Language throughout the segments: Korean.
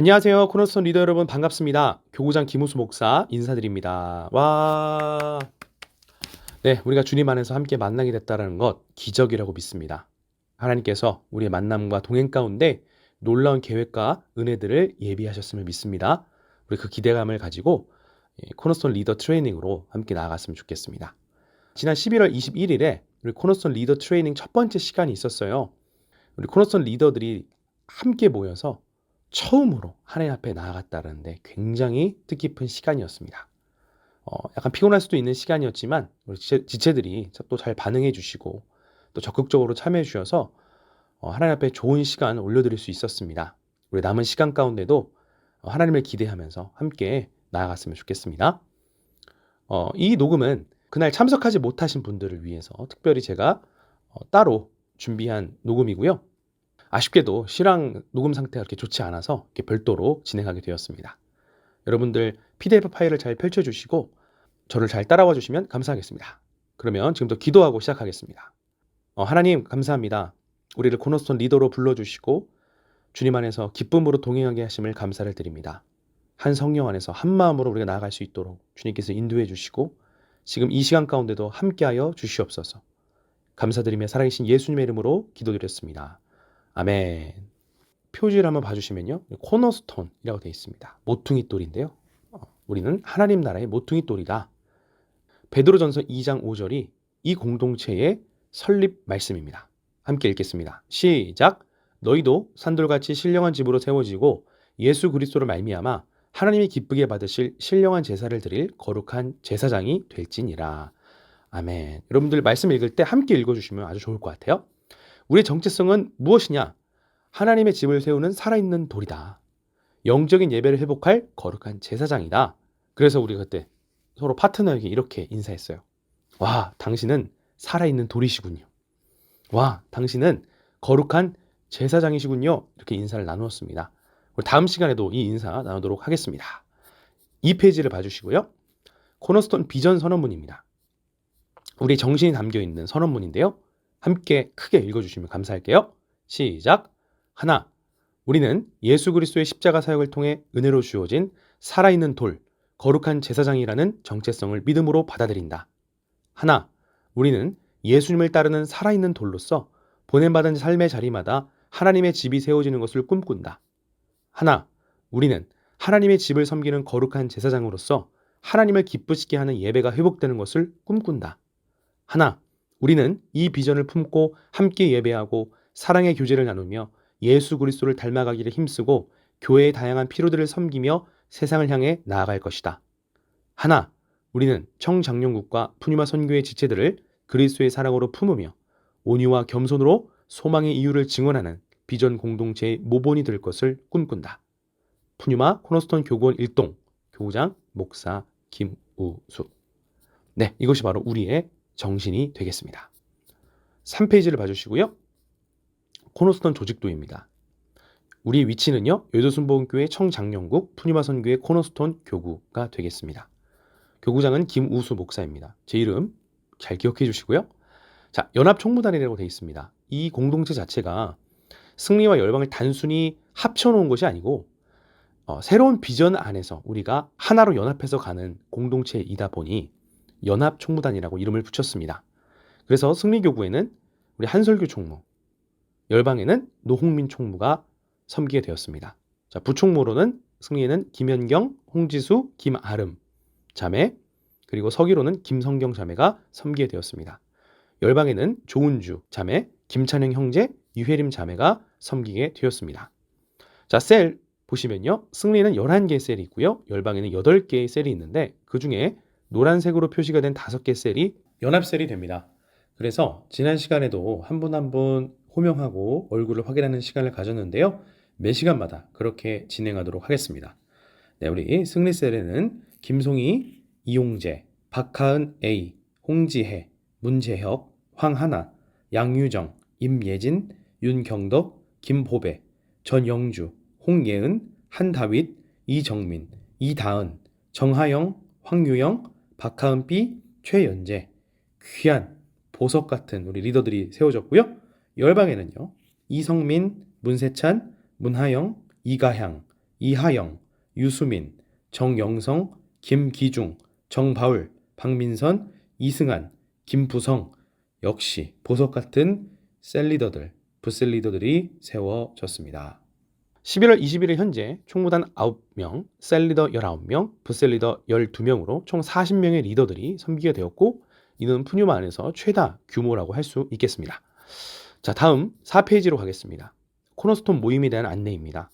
안녕하세요. 코너스톤 리더 여러분 반갑습니다. 교구장 김우수 목사 인사드립니다. 와. 네, 우리가 주님 안에서 함께 만나게 됐다는 것 기적이라고 믿습니다. 하나님께서 우리의 만남과 동행 가운데 놀라운 계획과 은혜들을 예비하셨음을 믿습니다. 우리 그 기대감을 가지고 코너스톤 리더 트레이닝으로 함께 나아갔으면 좋겠습니다. 지난 11월 21일에 우리 코너스톤 리더 트레이닝 첫 번째 시간이 있었어요. 우리 코너스톤 리더들이 함께 모여서 처음으로 하나님 앞에 나아갔다는데 굉장히 뜻깊은 시간이었습니다. 약간 피곤할 수도 있는 시간이었지만 우리 지체들이 또 잘 반응해 주시고 또 적극적으로 참여해 주셔서 하나님 앞에 좋은 시간 올려드릴 수 있었습니다. 우리 남은 시간 가운데도 하나님을 기대하면서 함께 나아갔으면 좋겠습니다. 이 녹음은 그날 참석하지 못하신 분들을 위해서 특별히 제가 따로 준비한 녹음이고요. 아쉽게도 실황 녹음 상태가 그렇게 좋지 않아서 이렇게 별도로 진행하게 되었습니다. 여러분들 PDF 파일을 잘 펼쳐주시고 저를 잘 따라와 주시면 감사하겠습니다. 그러면 지금부터 기도하고 시작하겠습니다. 하나님 감사합니다. 우리를 코너스톤 리더로 불러주시고 주님 안에서 기쁨으로 동행하게 하심을 감사를 드립니다. 한 성령 안에서 한 마음으로 우리가 나아갈 수 있도록 주님께서 인도해 주시고 지금 이 시간 가운데도 함께하여 주시옵소서. 감사드리며 살아계신 예수님의 이름으로 기도드렸습니다. 아멘. 표지를 한번 봐주시면요. 코너스톤이라고 되어 있습니다. 모퉁이 돌인데요. 우리는 하나님 나라의 모퉁이 돌이다. 베드로전서 2장 5절이 이 공동체의 설립 말씀입니다. 함께 읽겠습니다. 시작. 너희도 산돌같이 신령한 집으로 세워지고 예수 그리스도로 말미암아 하나님이 기쁘게 받으실 신령한 제사를 드릴 거룩한 제사장이 될지니라. 아멘. 여러분들 말씀 읽을 때 함께 읽어주시면 아주 좋을 것 같아요. 우리의 정체성은 무엇이냐? 하나님의 집을 세우는 살아있는 돌이다. 영적인 예배를 회복할 거룩한 제사장이다. 그래서 우리가 그때 서로 파트너에게 이렇게 인사했어요. 와, 당신은 살아있는 돌이시군요. 와, 당신은 거룩한 제사장이시군요. 이렇게 인사를 나누었습니다. 다음 시간에도 이 인사 나누도록 하겠습니다. 이 페이지를 봐주시고요. 코너스톤 비전 선언문입니다. 우리 정신이 담겨있는 선언문인데요. 함께 크게 읽어주시면 감사할게요. 시작. 하나, 우리는 예수 그리스도의 십자가 사역을 통해 은혜로 주어진 살아있는 돌, 거룩한 제사장이라는 정체성을 믿음으로 받아들인다. 하나, 우리는 예수님을 따르는 살아있는 돌로서 보냄받은 삶의 자리마다 하나님의 집이 세워지는 것을 꿈꾼다. 하나, 우리는 하나님의 집을 섬기는 거룩한 제사장으로서 하나님을 기쁘시게 하는 예배가 회복되는 것을 꿈꾼다. 하나, 우리는 이 비전을 품고 함께 예배하고 사랑의 교제를 나누며 예수 그리스도를 닮아가기를 힘쓰고 교회의 다양한 필요들을 섬기며 세상을 향해 나아갈 것이다. 하나, 우리는 청장년국과 푸니마 선교의 지체들을 그리스도의 사랑으로 품으며 온유와 겸손으로 소망의 이유를 증언하는 비전 공동체의 모본이 될 것을 꿈꾼다. 푸니마 코너스톤 교구원 1동 교구장 목사 김우수. 네, 이것이 바로 우리의 정신이 되겠습니다. 3페이지를 봐주시고요. 코너스톤 조직도입니다. 우리 위치는요. 여도순복음교회 청장년국 푸니마 선교회 코너스톤 교구가 되겠습니다. 교구장은 김우수 목사입니다. 제 이름 잘 기억해 주시고요. 자, 연합총무단이라고 되어 있습니다. 이 공동체 자체가 승리와 열방을 단순히 합쳐놓은 것이 아니고 새로운 비전 안에서 우리가 하나로 연합해서 가는 공동체이다 보니 연합총무단이라고 이름을 붙였습니다. 그래서 승리교구에는 우리 한설교 총무, 열방에는 노홍민 총무가 섬기게 되었습니다. 자, 부총무로는 승리에는 김현경, 홍지수, 김아름 자매, 그리고 서기로는 김성경 자매가 섬기게 되었습니다. 열방에는 조은주 자매, 김찬영 형제, 유혜림 자매가 섬기게 되었습니다. 자, 셀 보시면요. 승리는 11개의 셀이 있고요. 열방에는 8개의 셀이 있는데 그 중에 노란색으로 표시가 된 5개 셀이 연합셀이 됩니다. 그래서 지난 시간에도 한 분 한 분 호명하고 얼굴을 확인하는 시간을 가졌는데요. 매 시간마다 그렇게 진행하도록 하겠습니다. 네, 우리 승리셀에는 김송이, 이용재, 박하은 A, 홍지혜, 문재혁, 황하나, 양유정, 임예진, 윤경덕, 김보배, 전영주, 홍예은, 한다윗, 이정민, 이다은, 정하영, 황유영, 박하은 B, 최연재, 귀한 보석 같은 우리 리더들이 세워졌고요. 열방에는요. 이성민, 문세찬, 문하영, 이가향, 이하영, 유수민, 정영성, 김기중, 정바울, 박민선, 이승환, 김부성 역시 보석 같은 셀리더들, 붓셀리더들이 세워졌습니다. 11월 21일 현재 총무단 9명, 셀리더 19명, 붓셀리더 12명으로 총 40명의 리더들이 섬기게 되었고 이는 푸뉴마 안에서 최다 규모라고 할 수 있겠습니다. 자, 다음 4페이지로 가겠습니다. 코너스톤 모임에 대한 안내입니다.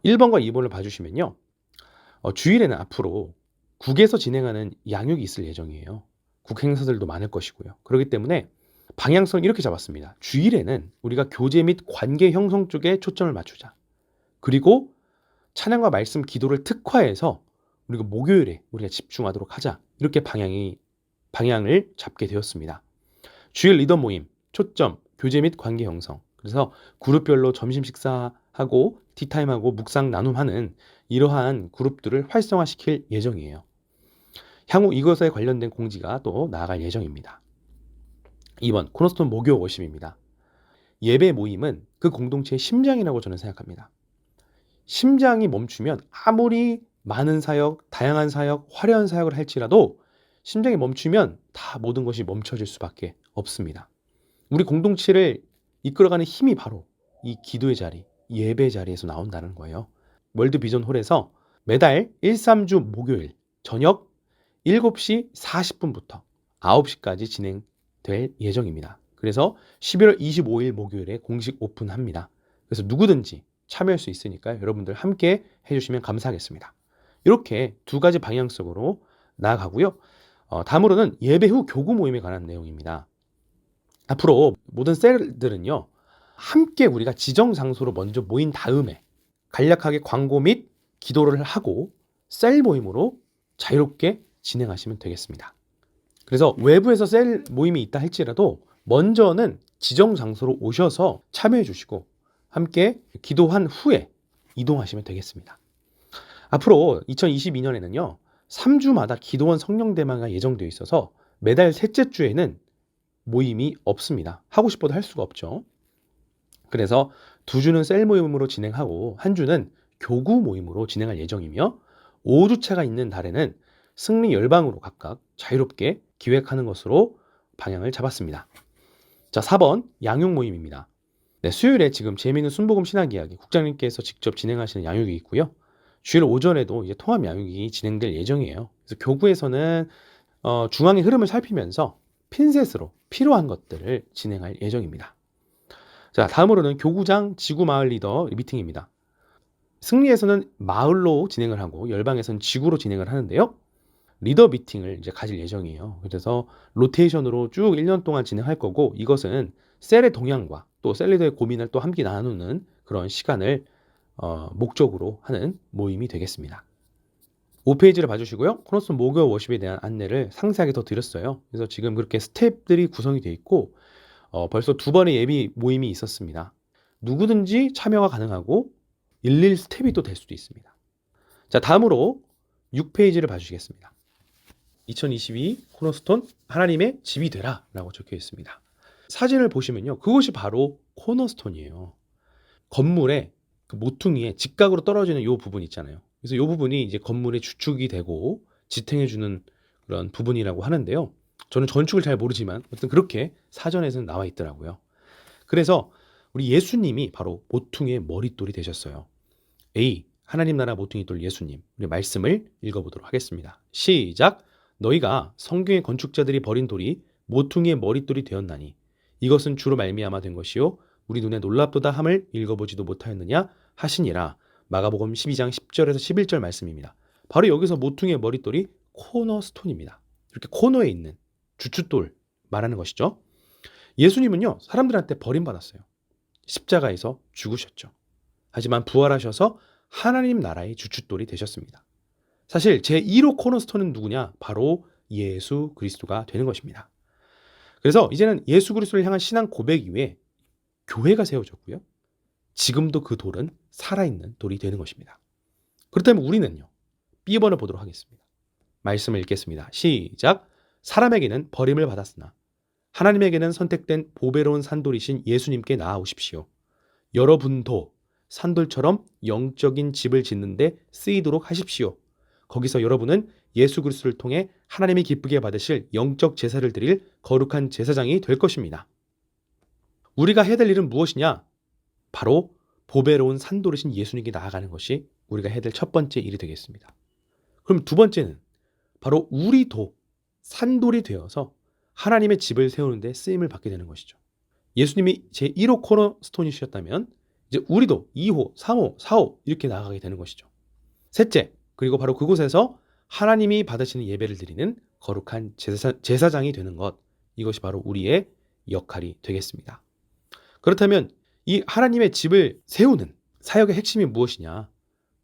1번과 2번을 봐주시면요. 주일에는 앞으로 국에서 진행하는 양육이 있을 예정이에요. 국 행사들도 많을 것이고요. 그렇기 때문에 방향성을 이렇게 잡았습니다. 주일에는 우리가 교제 및 관계 형성 쪽에 초점을 맞추자. 그리고 찬양과 말씀 기도를 특화해서 우리가 목요일에 우리가 집중하도록 하자. 이렇게 방향을 잡게 되었습니다. 주일 리더 모임, 초점, 교제 및 관계 형성. 그래서 그룹별로 점심 식사하고 티타임하고 묵상 나눔하는 이러한 그룹들을 활성화시킬 예정이에요. 향후 이것에 관련된 공지가 또 나아갈 예정입니다. 2번 코너스톤 목요 워십입니다. 예배 모임은 그 공동체의 심장이라고 저는 생각합니다. 심장이 멈추면 아무리 많은 사역, 다양한 사역, 화려한 사역을 할지라도 심장이 멈추면 다 모든 것이 멈춰질 수밖에 없습니다. 우리 공동체를 이끌어가는 힘이 바로 이 기도의 자리, 예배 자리에서 나온다는 거예요. 월드비전홀에서 매달 1, 3주 목요일 저녁 7시 40분부터 9시까지 진행될 예정입니다. 그래서 11월 25일 목요일에 공식 오픈합니다. 그래서 누구든지 참여할 수 있으니까 여러분들 함께 해주시면 감사하겠습니다. 이렇게 두 가지 방향성으로 나아가고요. 다음으로는 예배 후 교구 모임에 관한 내용입니다. 앞으로 모든 셀들은요. 함께 우리가 지정 장소로 먼저 모인 다음에 간략하게 광고 및 기도를 하고 셀 모임으로 자유롭게 진행하시면 되겠습니다. 그래서 외부에서 셀 모임이 있다 할지라도 먼저는 지정 장소로 오셔서 참여해 주시고 함께 기도한 후에 이동하시면 되겠습니다. 앞으로 2022년에는요. 3주마다 기도원 성령 대망이 예정되어 있어서 매달 셋째 주에는 모임이 없습니다. 하고 싶어도 할 수가 없죠. 그래서 2주는 셀 모임으로 진행하고 한 주는 교구 모임으로 진행할 예정이며 5주차가 있는 달에는 승리 열방으로 각각 자유롭게 기획하는 것으로 방향을 잡았습니다. 자, 4번 양육 모임입니다. 네, 수요일에 지금 재미있는 순복음 신학 이야기 국장님께서 직접 진행하시는 양육이 있고요. 주일 오전에도 이제 통합 양육이 진행될 예정이에요. 그래서 교구에서는 중앙의 흐름을 살피면서 핀셋으로 필요한 것들을 진행할 예정입니다. 자, 다음으로는 교구장 지구마을 리더 미팅입니다. 승리에서는 마을로 진행을 하고 열방에서는 지구로 진행을 하는데요. 리더 미팅을 이제 가질 예정이에요. 그래서 로테이션으로 쭉 1년 동안 진행할 거고 이것은 셀의 동향과 또 셀 리더의 고민을 또 함께 나누는 그런 시간을 목적으로 하는 모임이 되겠습니다. 5페이지를 봐주시고요. 코너스톤 목요 워십에 대한 안내를 상세하게 더 드렸어요. 그래서 지금 그렇게 스텝들이 구성이 되어 있고 벌써 2번의 예비 모임이 있었습니다. 누구든지 참여가 가능하고 11 스텝이 또 될 수도 있습니다. 자, 다음으로 6페이지를 봐주시겠습니다. 2022 코너스톤 하나님의 집이 되라 라고 적혀 있습니다. 사진을 보시면요. 그것이 바로 코너스톤이에요. 건물의 그 모퉁이에 직각으로 떨어지는 이 부분 있잖아요. 그래서 이 부분이 이제 건물의 주축이 되고 지탱해주는 그런 부분이라고 하는데요. 저는 건축을 잘 모르지만 어쨌든 그렇게 사전에서는 나와 있더라고요. 그래서 우리 예수님이 바로 모퉁이의 머릿돌이 되셨어요. A. 하나님 나라 모퉁이돌 예수님. 우리 말씀을 읽어보도록 하겠습니다. 시작. 너희가 성경의 건축자들이 버린 돌이 모퉁이의 머릿돌이 되었나니 이것은 주로 말미암아 된 것이요 우리 눈에 놀랍도다 함을 읽어보지도 못하였느냐 하시니라. 마가복음 12장 10절에서 11절 말씀입니다. 바로 여기서 모퉁이의 머릿돌이 코너스톤입니다. 이렇게 코너에 있는 주춧돌 말하는 것이죠. 예수님은요 사람들한테 버림받았어요. 십자가에서 죽으셨죠. 하지만 부활하셔서 하나님 나라의 주춧돌이 되셨습니다. 사실 제1호 코너스톤은 누구냐? 바로 예수 그리스도가 되는 것입니다. 그래서 이제는 예수 그리스도를 향한 신앙 고백 이후에 교회가 세워졌고요. 지금도 그 돌은 살아있는 돌이 되는 것입니다. 그렇다면 우리는요. B번을 보도록 하겠습니다. 말씀을 읽겠습니다. 시작. 사람에게는 버림을 받았으나 하나님에게는 선택된 보배로운 산돌이신 예수님께 나아오십시오. 여러분도 산돌처럼 영적인 집을 짓는데 쓰이도록 하십시오. 거기서 여러분은 예수 그리스도를 통해 하나님이 기쁘게 받으실 영적 제사를 드릴 거룩한 제사장이 될 것입니다. 우리가 해야 될 일은 무엇이냐? 바로 보배로운 산돌이신 예수님께 나아가는 것이 우리가 해야 될 첫 번째 일이 되겠습니다. 그럼 두 번째는 바로 우리도 산돌이 되어서 하나님의 집을 세우는 데 쓰임을 받게 되는 것이죠. 예수님이 제1호 코너스톤이셨다면 이제 우리도 2호, 3호, 4호 이렇게 나아가게 되는 것이죠. 셋째, 그리고 바로 그곳에서 하나님이 받으시는 예배를 드리는 거룩한 제사장이 되는 것, 이것이 바로 우리의 역할이 되겠습니다. 그렇다면 이 하나님의 집을 세우는 사역의 핵심이 무엇이냐?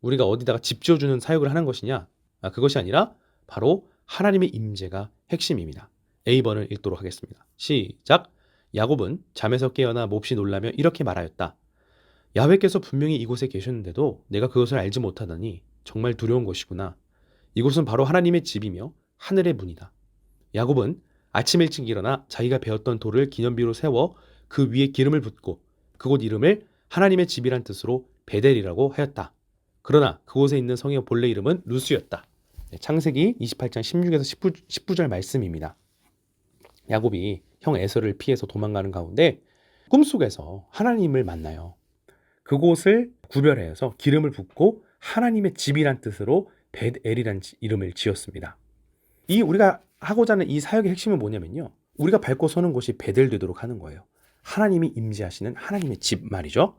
우리가 어디다가 집 지어주는 사역을 하는 것이냐? 그것이 아니라 바로 하나님의 임재가 핵심입니다. A번을 읽도록 하겠습니다. 시작! 야곱은 잠에서 깨어나 몹시 놀라며 이렇게 말하였다. 야훼께서 분명히 이곳에 계셨는데도 내가 그것을 알지 못하다니 정말 두려운 것이구나. 이곳은 바로 하나님의 집이며 하늘의 문이다. 야곱은 아침 일찍 일어나 자기가 베었던 돌을 기념비로 세워 그 위에 기름을 붓고 그곳 이름을 하나님의 집이란 뜻으로 베델이라고 하였다. 그러나 그곳에 있는 성의 본래 이름은 루스였다. 창세기 28장 16에서 19절 말씀입니다. 야곱이 형 에서를 피해서 도망가는 가운데 꿈속에서 하나님을 만나요. 그곳을 구별해서 기름을 붓고 하나님의 집이란 뜻으로 벳엘이란 이름을 지었습니다. 이 우리가 하고자 하는 이 사역의 핵심은 뭐냐면요. 우리가 밟고 서는 곳이 베델 되도록 하는 거예요. 하나님이 임재하시는 하나님의 집 말이죠.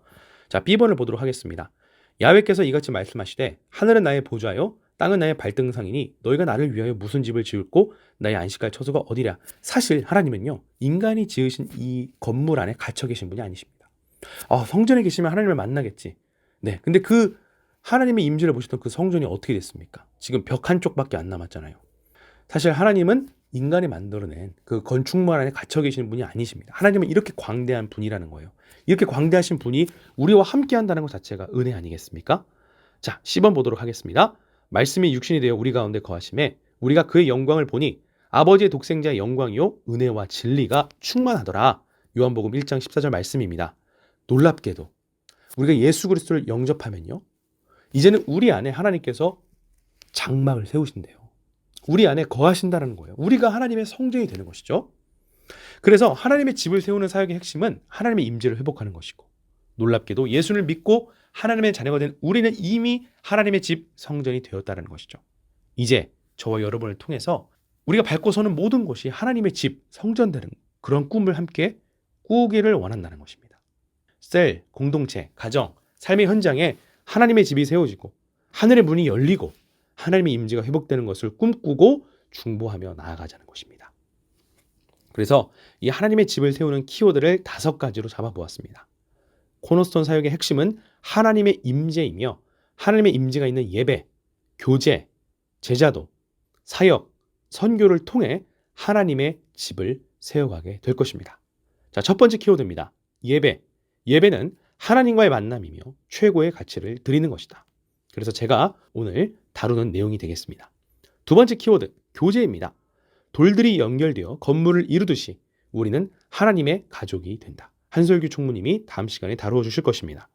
자, B번을 보도록 하겠습니다. 야훼께서 이같이 말씀하시되 하늘은 나의 보좌요 땅은 나의 발등상이니 너희가 나를 위하여 무슨 집을 지을고 나의 안식할 처소가 어디랴. 사실 하나님은요. 인간이 지으신 이 건물 안에 갇혀 계신 분이 아니십니다. 성전에 계시면 하나님을 만나겠지. 네, 근데 그 하나님의 임재를 보시던 그 성전이 어떻게 됐습니까? 지금 벽 한쪽밖에 안 남았잖아요. 사실 하나님은 인간이 만들어낸 그 건축물 안에 갇혀 계시는 분이 아니십니다. 하나님은 이렇게 광대한 분이라는 거예요. 이렇게 광대하신 분이 우리와 함께 한다는 것 자체가 은혜 아니겠습니까? 자, 10번 보도록 하겠습니다. 말씀이 육신이 되어 우리 가운데 거하심에 우리가 그의 영광을 보니 아버지의 독생자의 영광이요 은혜와 진리가 충만하더라. 요한복음 1장 14절 말씀입니다. 놀랍게도 우리가 예수 그리스도를 영접하면요. 이제는 우리 안에 하나님께서 장막을 세우신대요. 우리 안에 거하신다는 거예요. 우리가 하나님의 성전이 되는 것이죠. 그래서 하나님의 집을 세우는 사역의 핵심은 하나님의 임재를 회복하는 것이고 놀랍게도 예수를 믿고 하나님의 자녀가 된 우리는 이미 하나님의 집 성전이 되었다는 것이죠. 이제 저와 여러분을 통해서 우리가 밟고 서는 모든 곳이 하나님의 집 성전 되는 그런 꿈을 함께 꾸기를 원한다는 것입니다. 셀, 공동체, 가정, 삶의 현장에 하나님의 집이 세워지고 하늘의 문이 열리고 하나님의 임재가 회복되는 것을 꿈꾸고 중보하며 나아가자는 것입니다. 그래서 이 하나님의 집을 세우는 키워드를 5가지로 잡아보았습니다. 코너스톤 사역의 핵심은 하나님의 임재이며 하나님의 임재가 있는 예배, 교제, 제자도, 사역, 선교를 통해 하나님의 집을 세워가게 될 것입니다. 자, 첫 번째 키워드입니다. 예배. 예배는 하나님과의 만남이며 최고의 가치를 드리는 것이다. 그래서 제가 오늘 다루는 내용이 되겠습니다. 두 번째 키워드, 교제입니다. 돌들이 연결되어 건물을 이루듯이 우리는 하나님의 가족이 된다. 한솔규 총무님이 다음 시간에 다루어 주실 것입니다.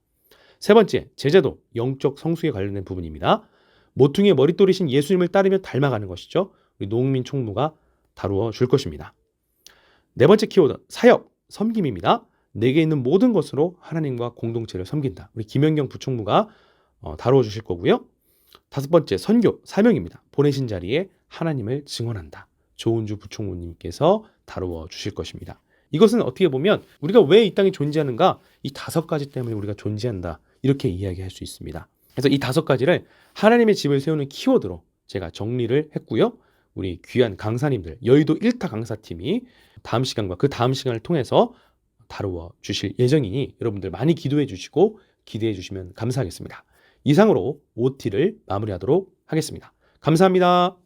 세 번째, 제자도 영적 성숙에 관련된 부분입니다. 모퉁이의 머릿돌이신 예수님을 따르며 닮아가는 것이죠. 우리 노웅민 총무가 다루어 줄 것입니다. 네 번째 키워드, 사역, 섬김입니다. 내게 있는 모든 것으로 하나님과 공동체를 섬긴다. 우리 김연경 부총무가 다루어 주실 거고요. 다섯 번째, 선교, 사명입니다. 보내신 자리에 하나님을 증언한다. 조은주 부총무님께서 다루어 주실 것입니다. 이것은 어떻게 보면 우리가 왜 이 땅에 존재하는가? 이 5가지 때문에 우리가 존재한다. 이렇게 이야기할 수 있습니다. 그래서 이 5가지를 하나님의 집을 세우는 키워드로 제가 정리를 했고요. 우리 귀한 강사님들, 여의도 1타 강사팀이 다음 시간과 그 다음 시간을 통해서 다루어 주실 예정이니 여러분들 많이 기도해 주시고 기대해 주시면 감사하겠습니다. 이상으로 OT를 마무리하도록 하겠습니다. 감사합니다.